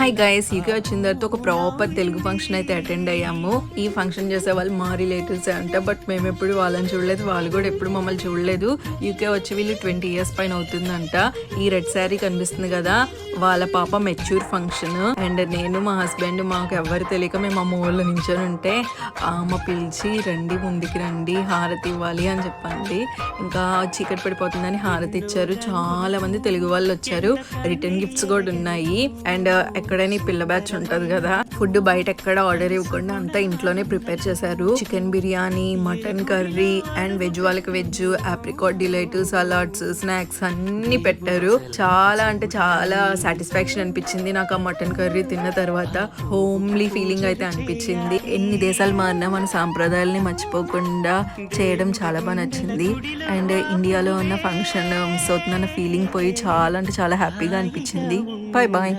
Hi guys, UK వచ్చిన తర్వాత ఒక ప్రాపర్ తెలుగు ఫంక్షన్ అయితే అటెండ్ అయ్యాము. ఈ ఫంక్షన్ చేసే వాళ్ళు మా రిలేటివ్స్ అంట, బట్ మేము ఎప్పుడు వాళ్ళని చూడలేదు, వాళ్ళు కూడా ఎప్పుడు మమ్మల్ని చూడలేదు. యూకే వచ్చి వీళ్ళు 20 years పైన అవుతుందంట. ఈ రెడ్ శారీ కనిపిస్తుంది కదా, వాళ్ళ పాప మెచ్యూర్ ఫంక్షన్. అండ్ నేను మా హస్బెండ్ మాకు ఎవరు తెలియక మేము అమ్మ ఊళ్ళో నించొని ఉంటే మా పిలిచి రండి ముందుకి రండి హారతి ఇవ్వాలి అని చెప్పండి. ఇంకా చీకటి పడిపోతుందని హారతి ఇచ్చారు. చాలా మంది తెలుగు వాళ్ళు వచ్చారు. రిటర్న్ గిఫ్ట్స్ కూడా ఉన్నాయి. అండ్ ఎక్కడైనా పిల్ల బ్యాచ్ ఉంటది కదా, ఫుడ్ బయట ఎక్కడ ఆర్డర్ ఇవ్వకుండా అంతా ఇంట్లోనే ప్రిపేర్ చేశారు. Chicken biryani, mutton curry and veg వాళ్ళకి veg, apricot delight, salads, snacks అన్ని పెట్టారు. చాలా అంటే చాలా సాటిస్ఫాక్షన్ అనిపించింది నాకు ఆ మటన్ కర్రీ తిన్న తర్వాత. హోమ్లీ ఫీలింగ్ అయితే అనిపించింది. ఎన్ని దేశాలు మారినా మన సాంప్రదాయాలని మర్చిపోకుండా చేయడం చాలా బాగా నచ్చింది. అండ్ ఇండియాలో ఉన్న ఫంక్షన్ మిస్ అవుతుందన్న ఫీలింగ్ పోయి చాలా అంటే చాలా హ్యాపీగా అనిపించింది. Bye bye.